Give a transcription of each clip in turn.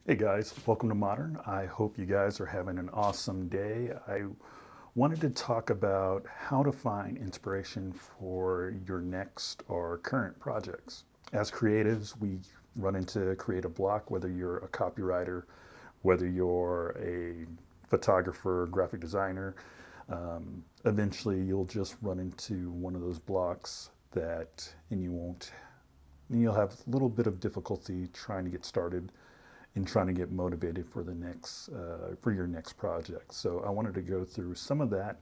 Hey guys, welcome to Modern. I hope you guys are having an awesome day. I wanted to talk about how to find inspiration for your next or current projects. As creatives, we run into creative block, whether you're a copywriter, whether you're a photographer, graphic designer. Eventually, you'll just run into one of those blocks and you'll have a little bit of difficulty trying to get started and trying to get motivated for for your next project. So I wanted to go through some of that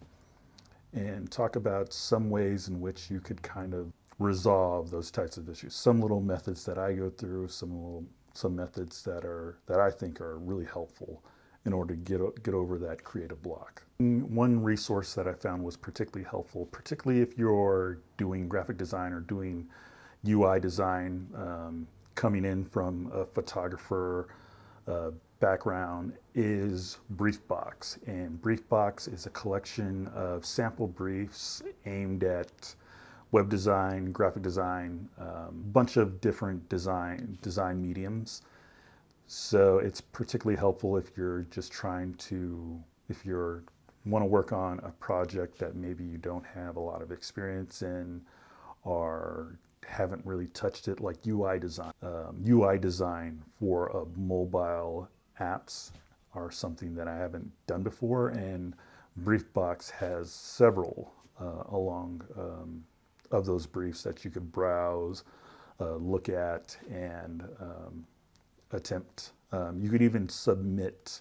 and talk about some ways in which you could kind of resolve those types of issues. Some little methods that I go through, some methods that I think are really helpful in order to get over that creative block. One resource that I found was particularly helpful, particularly if you're doing graphic design or doing UI design, coming in from a photographer background, is Briefbox. And Briefbox is a collection of sample briefs aimed at web design, graphic design, bunch of different design mediums. So it's particularly helpful if you're just if you want to work on a project that maybe you don't have a lot of experience in or haven't really touched it, like UI design. UI design for mobile apps are something that I haven't done before, and Briefbox has several of those briefs that you could browse, look at, and attempt. You could even submit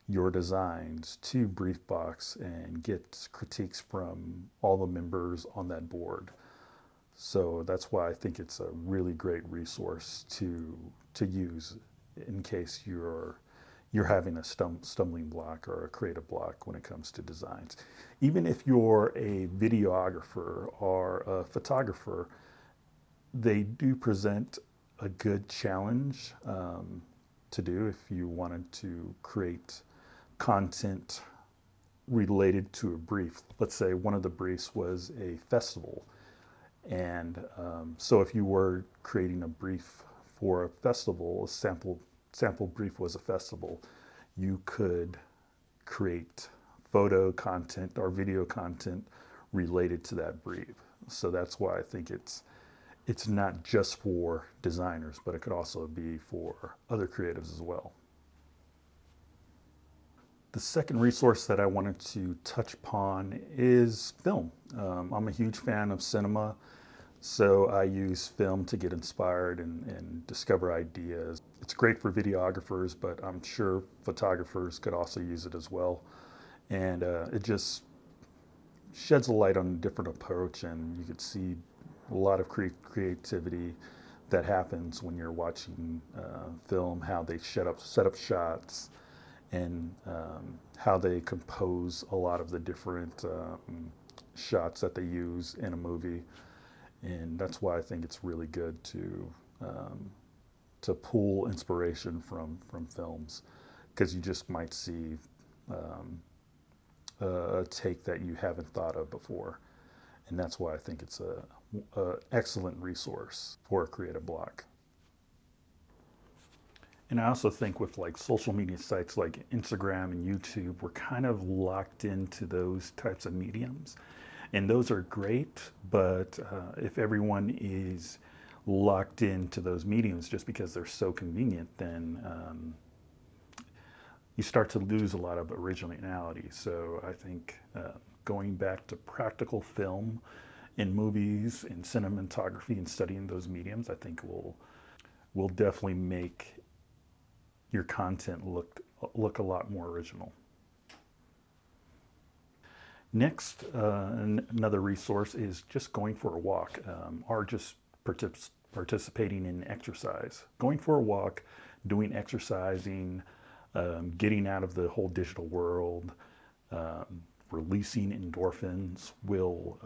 your designs to Briefbox and get critiques from all the members on that board. So that's why I think it's a really great resource to use in case you're having a stumbling block or a creative block when it comes to designs. Even if you're a videographer or a photographer, they do present a good challenge to do if you wanted to create content related to a brief. Let's say one of the briefs was a festival. And so if you were creating a brief for a festival, a sample brief was a festival, you could create photo content or video content related to that brief. So that's why I think it's not just for designers, but it could also be for other creatives as well. The second resource that I wanted to touch upon is film. I'm a huge fan of cinema, so I use film to get inspired and discover ideas. It's great for videographers, but I'm sure photographers could also use it as well. And it just sheds a light on a different approach, and you could see a lot of creativity that happens when you're watching film, how they set up shots, and how they compose a lot of the different shots that they use in a movie. And that's why I think it's really good to pull inspiration from films, because you just might see a take that you haven't thought of before. And that's why I think it's a excellent resource for a creative block. And I also think with like social media sites like Instagram and YouTube, we're kind of locked into those types of mediums. And those are great, but if everyone is locked into those mediums just because they're so convenient, then you start to lose a lot of originality. So I think going back to practical film in movies and cinematography and studying those mediums, I think will definitely make your content look a lot more original. Next, another resource is just going for a walk, or just participating in exercise. Going for a walk, doing exercising, getting out of the whole digital world, releasing endorphins will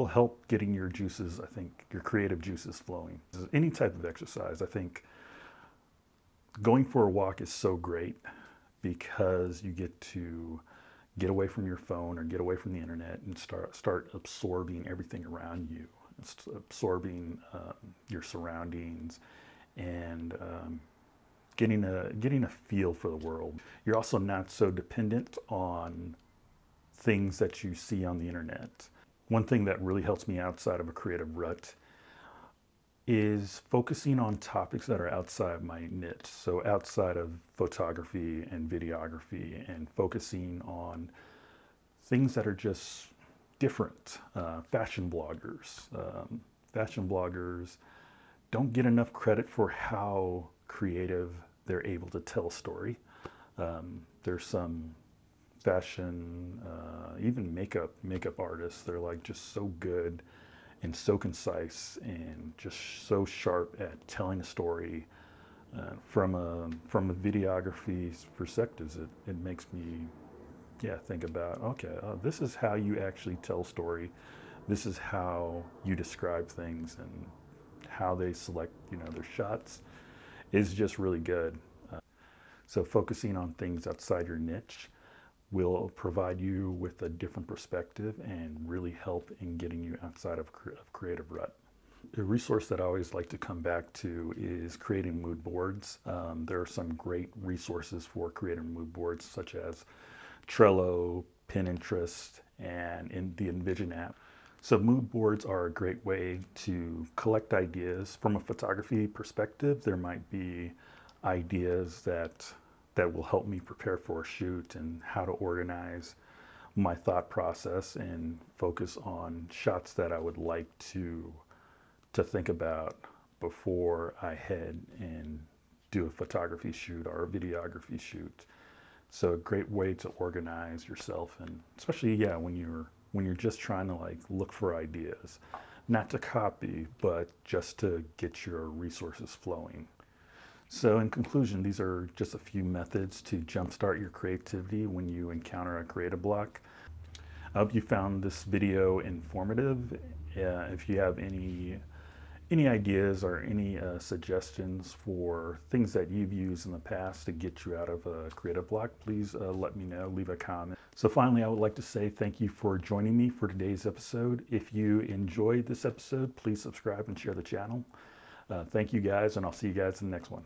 help getting your juices, I think, your creative juices flowing. Any type of exercise, I think going for a walk is so great because you get to get away from your phone or get away from the internet and start absorbing everything around you. It's absorbing your surroundings and getting a feel for the world. You're also not so dependent on things that you see on the internet. One thing that really helps me outside of a creative rut is focusing on topics that are outside my niche. So outside of photography and videography, and focusing on things that are just different. Fashion bloggers. Fashion bloggers don't get enough credit for how creative they're able to tell a story. There's some fashion, even makeup artists. They're like just so good and so concise and just so sharp at telling a story. From a videography perspective, it makes me think about, okay, this is how you actually tell a story. This is how you describe things, and how they select their shots is just really good. So focusing on things outside your niche will provide you with a different perspective and really help in getting you outside of creative rut. A resource that I always like to come back to is creating mood boards. There are some great resources for creating mood boards, such as Trello, Pinterest, and in the Envision app. So mood boards are a great way to collect ideas. From a photography perspective, there might be ideas that will help me prepare for a shoot, and how to organize my thought process and focus on shots that I would like to think about before I head and do a photography shoot or a videography shoot. So a great way to organize yourself, and especially when you're just trying to like look for ideas, not to copy, but just to get your resources flowing. So in conclusion, these are just a few methods to jumpstart your creativity when you encounter a creative block. I hope you found this video informative. If you have any ideas or any suggestions for things that you've used in the past to get you out of a creative block, please let me know, leave a comment. So finally, I would like to say thank you for joining me for today's episode. If you enjoyed this episode, please subscribe and share the channel. Thank you guys, and I'll see you guys in the next one.